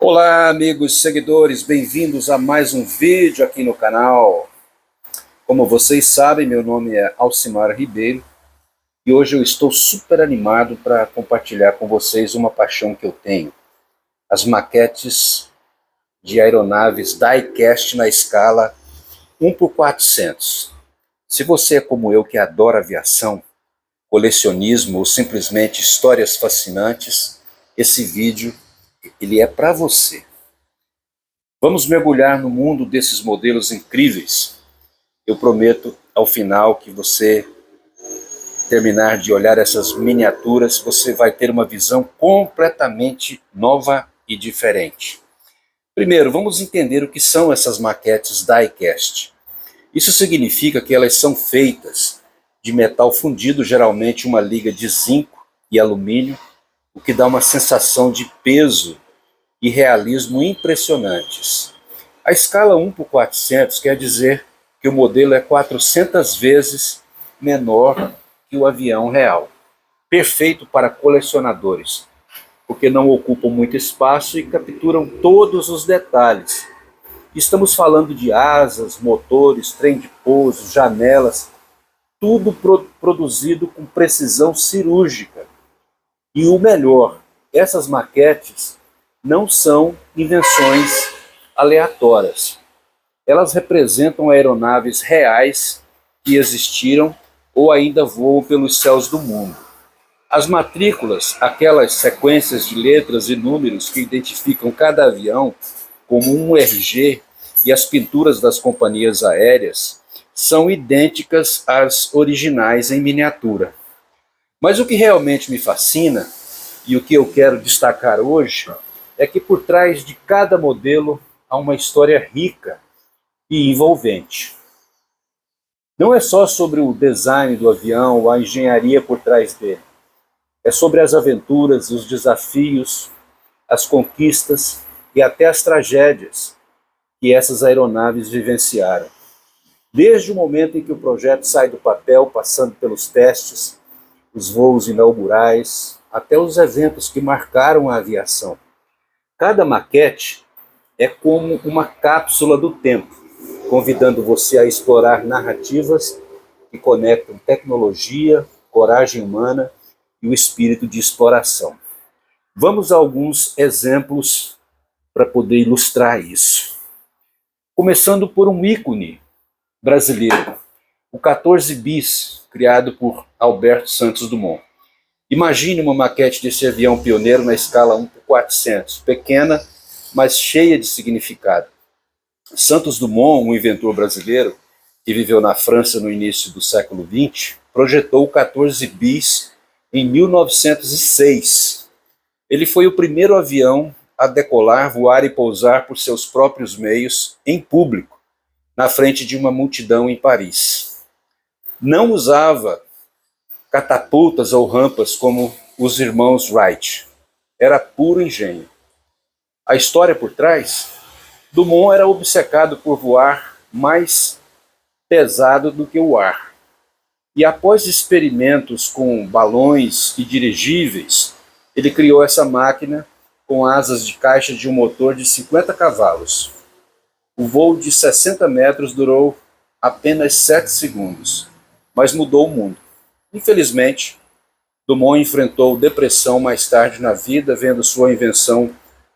Olá, amigos seguidores, bem-vindos a mais um vídeo aqui no canal. Como vocês sabem, meu nome é Alcimar Ribeiro e hoje eu estou super animado para compartilhar com vocês uma paixão que eu tenho: as maquetes de aeronaves die-cast na escala 1:400. Se você é como eu, que adora aviação, colecionismo ou simplesmente histórias fascinantes, esse vídeo ele é para você. Vamos mergulhar no mundo desses modelos incríveis. Eu prometo, ao final, que você terminar de olhar essas miniaturas, você vai ter uma visão completamente nova e diferente. Primeiro, vamos entender o que são essas maquetes die-cast. Isso significa que elas são feitas de metal fundido, geralmente uma liga de zinco e alumínio, o que dá uma sensação de peso e realismo impressionantes. A escala 1:400 quer dizer que o modelo é 400 vezes menor que o avião real. Perfeito para colecionadores, porque não ocupam muito espaço e capturam todos os detalhes. Estamos falando de asas, motores, trem de pouso, janelas, tudo produzido com precisão cirúrgica. E o melhor, essas maquetes não são invenções aleatórias. Elas representam aeronaves reais que existiram ou ainda voam pelos céus do mundo. As matrículas, aquelas sequências de letras e números que identificam cada avião como um RG, e as pinturas das companhias aéreas, são idênticas às originais em miniatura. Mas o que realmente me fascina, e o que eu quero destacar hoje, é que por trás de cada modelo há uma história rica e envolvente. Não é só sobre o design do avião ou a engenharia por trás dele. É sobre as aventuras, os desafios, as conquistas e até as tragédias que essas aeronaves vivenciaram. Desde o momento em que o projeto sai do papel, passando pelos testes, os voos inaugurais, até os eventos que marcaram a aviação. Cada maquete é como uma cápsula do tempo, convidando você a explorar narrativas que conectam tecnologia, coragem humana e o espírito de exploração. Vamos a alguns exemplos para poder ilustrar isso. Começando por um ícone brasileiro, o 14 Bis, criado por Alberto Santos Dumont. Imagine uma maquete desse avião pioneiro na escala 1:400, pequena, mas cheia de significado. Santos Dumont, um inventor brasileiro que viveu na França no início do século XX, projetou o 14 Bis em 1906. Ele foi o primeiro avião a decolar, voar e pousar por seus próprios meios, em público, na frente de uma multidão em Paris. Não usava catapultas ou rampas como os irmãos Wright. Era puro engenho. A história por trás? Dumont era obcecado por voar mais pesado do que o ar. E após experimentos com balões e dirigíveis, ele criou essa máquina com asas de caixa de um motor de 50 cavalos. O voo de 60 metros durou apenas 7 segundos, mas mudou o mundo. Infelizmente, Dumont enfrentou depressão mais tarde na vida, vendo sua invenção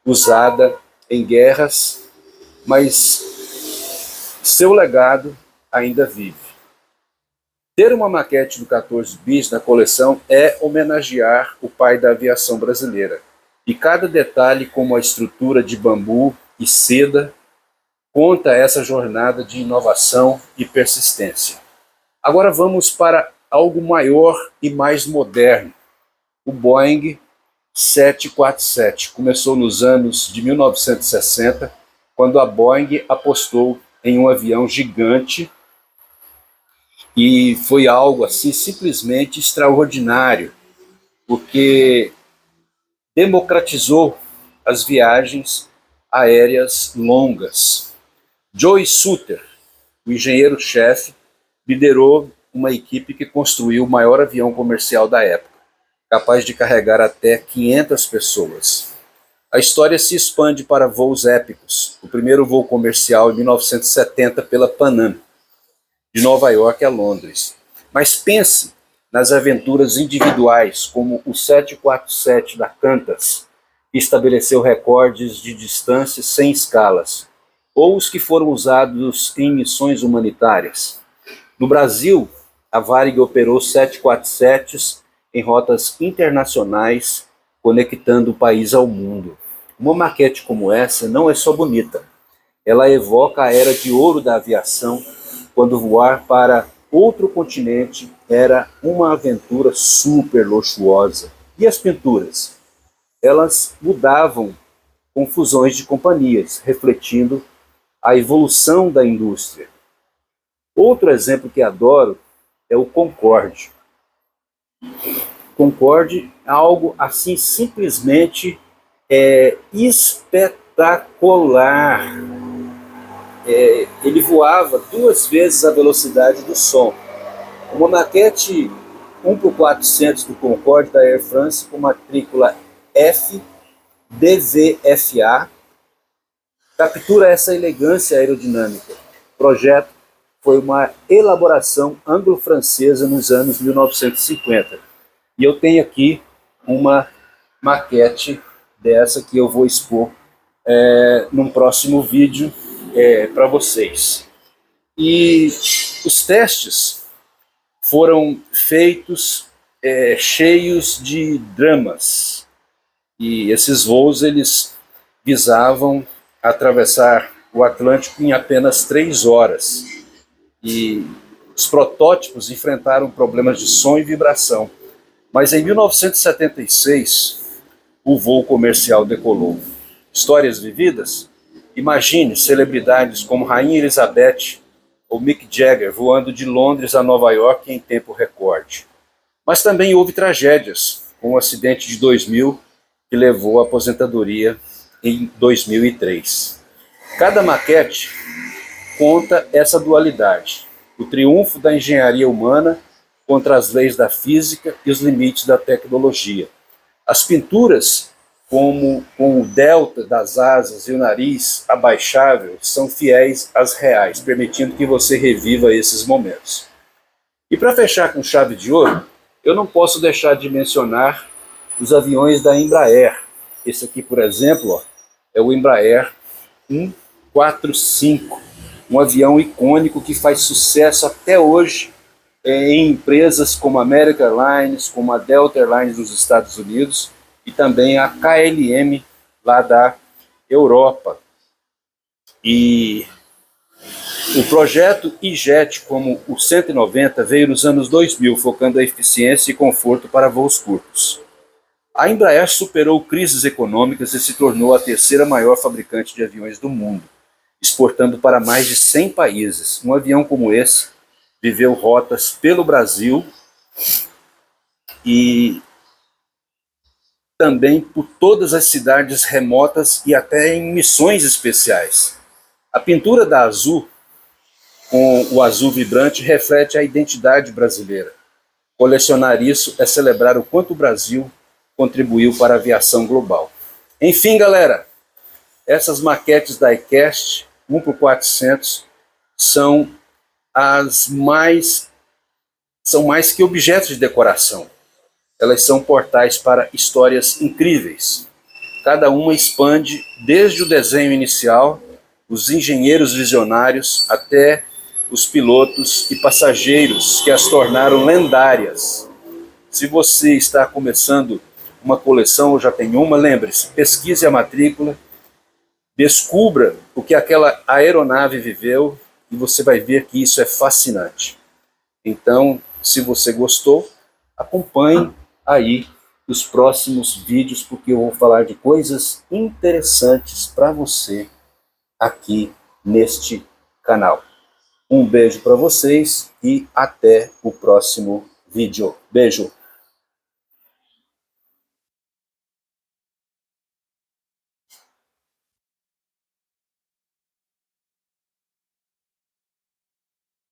usada em guerras, mas seu legado ainda vive. Ter uma maquete do 14 Bis na coleção é homenagear o pai da aviação brasileira. E cada detalhe, como a estrutura de bambu e seda, conta essa jornada de inovação e persistência. Agora vamos para algo maior e mais moderno. O Boeing 747 começou nos anos de 1960, quando a Boeing apostou em um avião gigante, e foi algo assim simplesmente extraordinário, porque democratizou as viagens aéreas longas. Joe Sutter, o engenheiro-chefe, liderou uma equipe que construiu o maior avião comercial da época, capaz de carregar até 500 pessoas. A história se expande para voos épicos. O primeiro voo comercial em 1970 pela Pan Am, de Nova York a Londres. Mas pense nas aventuras individuais, como o 747 da Qantas, que estabeleceu recordes de distâncias sem escalas, ou os que foram usados em missões humanitárias. No Brasil, a Varig operou 747s em rotas internacionais, conectando o país ao mundo. Uma maquete como essa não é só bonita, ela evoca a era de ouro da aviação, quando voar para outro continente era uma aventura super luxuosa. E as pinturas? Elas mudavam com fusões de companhias, refletindo a evolução da indústria. Outro exemplo que adoro é o Concorde. Concorde é algo assim simplesmente espetacular. Ele voava 2 vezes a velocidade do som. Uma maquete 1x400 do Concorde da Air France com matrícula FDVFA captura essa elegância aerodinâmica. O projeto foi uma elaboração anglo-francesa nos anos 1950. E eu tenho aqui uma maquete dessa que eu vou expor num próximo vídeo para vocês. E os testes foram feitos cheios de dramas. E esses voos eles visavam atravessar o Atlântico em apenas 3 horas. E os protótipos enfrentaram problemas de som e vibração. Mas em 1976, o voo comercial decolou. Histórias vividas? Imagine celebridades como Rainha Elizabeth ou Mick Jagger voando de Londres a Nova York em tempo recorde. Mas também houve tragédias, como o acidente de 2000, que levou à aposentadoria em 2003. Cada maquete conta essa dualidade, o triunfo da engenharia humana contra as leis da física e os limites da tecnologia. As pinturas, como com o delta das asas e o nariz abaixável, são fiéis às reais, permitindo que você reviva esses momentos. E para fechar com chave de ouro, eu não posso deixar de mencionar os aviões da Embraer. Esse aqui, por exemplo, é o Embraer 145, um avião icônico que faz sucesso até hoje em empresas como a American Airlines, como a Delta Airlines nos Estados Unidos e também a KLM lá da Europa. E o projeto E-Jet, como o 190, veio nos anos 2000, focando a eficiência e conforto para voos curtos. A Embraer superou crises econômicas e se tornou a 3ª maior fabricante de aviões do mundo, exportando para mais de 100 países. Um avião como esse viveu rotas pelo Brasil e também por todas as cidades remotas e até em missões especiais. A pintura da Azul, com o azul vibrante, reflete a identidade brasileira. Colecionar isso é celebrar o quanto o Brasil contribuiu para a aviação global. Enfim, galera, essas maquetes da iCast 1x400 são mais que objetos de decoração. Elas são portais para histórias incríveis. Cada uma expande desde o desenho inicial, os engenheiros visionários, até os pilotos e passageiros que as tornaram lendárias. Se você está começando uma coleção ou já tem uma, lembre-se, pesquise a matrícula, descubra o que aquela aeronave viveu e você vai ver que isso é fascinante. Então, se você gostou, acompanhe aí os próximos vídeos, porque eu vou falar de coisas interessantes para você aqui neste canal. Um beijo para vocês e até o próximo vídeo. Beijo!